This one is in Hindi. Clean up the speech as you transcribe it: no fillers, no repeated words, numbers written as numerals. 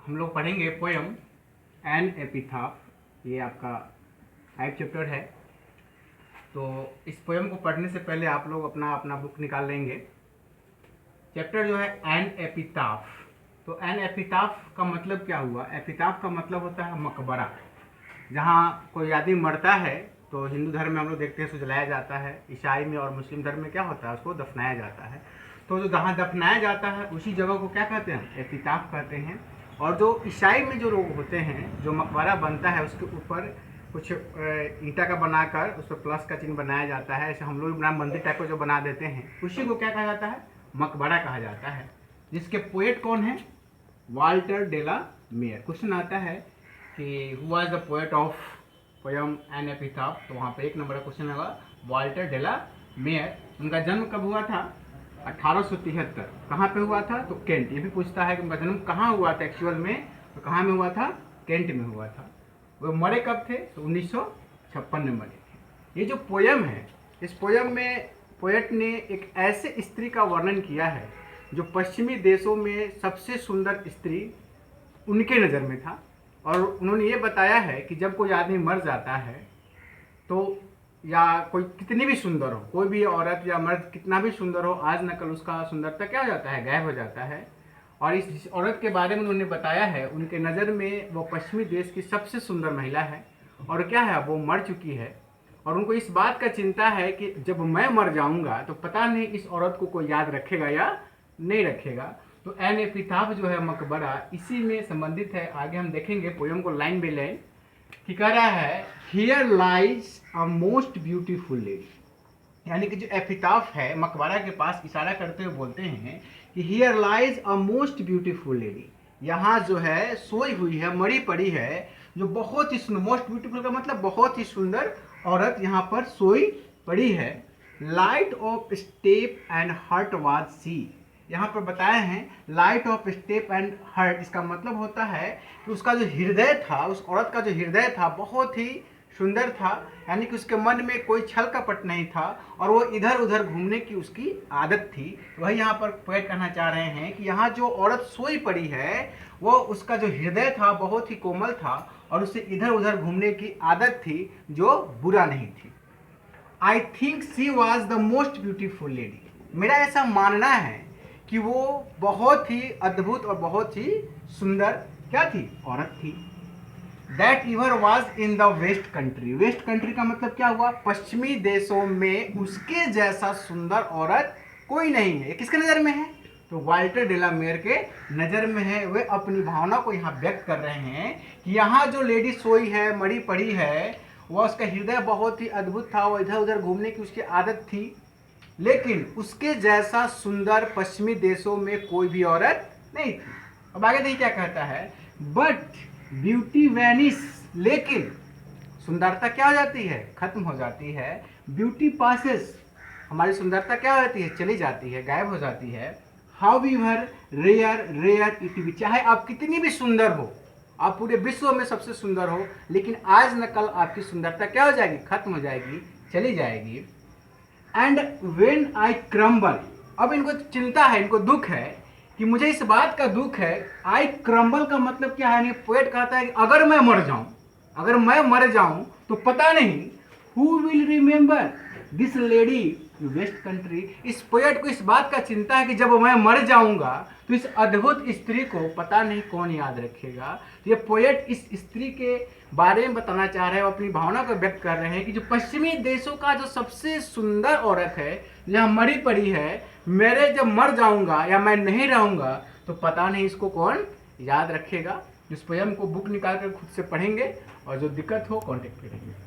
हम लोग पढ़ेंगे पोयम एन एपिथाफ। ये आपका 5 चैप्टर है। तो इस पोयम को पढ़ने से पहले आप लोग अपना अपना बुक निकाल लेंगे। चैप्टर जो है एन एपिथाफ। तो एन एपिथाफ का मतलब क्या हुआ? एपिथाफ का मतलब होता है मकबरा। जहाँ कोई आदमी मरता है तो हिंदू धर्म में हम लोग देखते हैं उसको जलाया जाता है। ईसाई में और मुस्लिम धर्म में क्या होता है? उसको दफनाया जाता है। तो जो जहाँ दफनाया जाता है उसी जगह को क्या कहते हैं? एपिथाफ कहते हैं। और जो ईसाई में जो लोग होते हैं, जो मकबरा बनता है उसके ऊपर कुछ ईंटा का बनाकर उस पर प्लस का चिन्ह बनाया जाता है। ऐसे हम लोग मंदिर टाइप का जो बना देते हैं उसी को क्या कहा जाता है? मकबरा कहा जाता है। जिसके पोएट कौन है? Walter de la Mare. Question आता है कि who was the poet of poem an epitaph. तो वहाँ पे 1 नंबर का क्वेश्चन होगा वाल्टर डे ला मेयर। उनका जन्म कब हुआ था? 1873। कहाँ पे हुआ था? तो केंट। ये भी पूछता है कि उनका जन्म कहाँ हुआ था एक्चुअल में? तो कहाँ में हुआ था? केंट में हुआ था। वो मरे कब थे? तो 1956 में मरे थे। ये जो पोयम है, इस पोयम में पोएट ने एक ऐसे स्त्री का वर्णन किया है जो पश्चिमी देशों में सबसे सुंदर स्त्री उनके नज़र में था। और उन्होंने ये बताया है कि जब कोई आदमी मर जाता है तो या कोई कितनी भी सुंदर हो, कोई भी औरत या मर्द कितना भी सुंदर हो, आज न कल उसका सुंदरता क्या हो जाता है? गायब हो जाता है। और इस औरत के बारे में उन्होंने बताया है उनके नज़र में वो पश्चिमी देश की सबसे सुंदर महिला है। और क्या है? वो मर चुकी है। और उनको इस बात का चिंता है कि जब मैं मर जाऊंगा तो पता नहीं इस औरत को कोई याद रखेगा या नहीं रखेगा। तो एन एपिथाफ जो है मकबरा, इसी में संबंधित है। आगे हम देखेंगे पोयम को लाइन बाई लाइन कि कह रहा है here lies a most beautiful lady. यानी कि जो एपिथाफ है मकबरा के पास इशारा करते हुए बोलते हैं कि here lies a most beautiful lady. यहाँ जो है सोई हुई है, मरी पड़ी है, जो बहुत ही सुंदर। मोस्ट ब्यूटीफुल का मतलब बहुत ही सुंदर औरत यहाँ पर सोई पड़ी है। Light of step and heart was she. यहाँ पर बताए हैं light of step and heart. इसका मतलब होता है कि उसका जो हृदय था, उस औरत का जो हृदय था बहुत ही सुंदर था। यानी कि उसके मन में कोई छल कपट नहीं था और वो इधर उधर घूमने की उसकी आदत थी। वही यहाँ पर पोएट कहना चाह रहे हैं कि यहाँ जो औरत सोई पड़ी है वो उसका जो हृदय था बहुत ही कोमल था और उसे इधर उधर घूमने की आदत थी जो बुरा नहीं थी। I think she was the most beautiful lady. मेरा ऐसा मानना है कि वो बहुत ही अद्भुत और बहुत ही सुंदर क्या थी? औरत थी। That ever was in the west country. West country का मतलब क्या हुआ? पश्चिमी देशों में उसके जैसा सुंदर औरत कोई नहीं है। किसके नज़र में है? तो वाल्टर डे ला मेयर के नज़र में है। वे अपनी भावना को यहाँ व्यक्त कर रहे हैं कि यहाँ जो लेडी सोई है, मरी पड़ी है, वह उसका हृदय बहुत ही अद्भुत था। वो इधर उधर घूमने की उसकी आदत थी, लेकिन उसके जैसा सुंदर पश्चिमी देशों में कोई भी औरत नहीं थी। अब आगे देखिए क्या कहता है, बट ब्यूटी वैनिश। लेकिन सुंदरता क्या हो जाती है? खत्म हो जाती है। Beauty passes. हमारी सुंदरता क्या हो जाती है? चली जाती है, गायब हो जाती है। However rare rare it be. चाहे आप कितनी भी सुंदर हो, आप पूरे विश्व में सबसे सुंदर हो, लेकिन आज न कल आपकी सुंदरता क्या हो जाएगी? खत्म हो जाएगी, चली जाएगी। And when I crumble. अब इनको चिंता है, इनको दुख है कि मुझे इस बात का दुख है। आई क्रम्बल का मतलब क्या है? पोएट कहता है कि अगर मैं मर जाऊं, अगर मैं मर जाऊं तो पता नहीं who will remember this lady west country. इस पोएट को इस बात का चिंता है कि जब मैं मर जाऊंगा तो इस अद्भुत स्त्री को पता नहीं कौन याद रखेगा। तो ये पोएट इस स्त्री के बारे में बताना चाह रहे हैं, अपनी भावना को व्यक्त कर रहे हैं कि जो पश्चिमी देशों का जो सबसे सुंदर औरत है, जहाँ मरी पड़ी है, मेरे जब मर जाऊंगा या मैं नहीं रहूंगा तो पता नहीं इसको कौन याद रखेगा। इस पोयम को बुक निकाल कर खुद से पढ़ेंगे और जो दिक्कत हो कांटेक्ट करेंगे।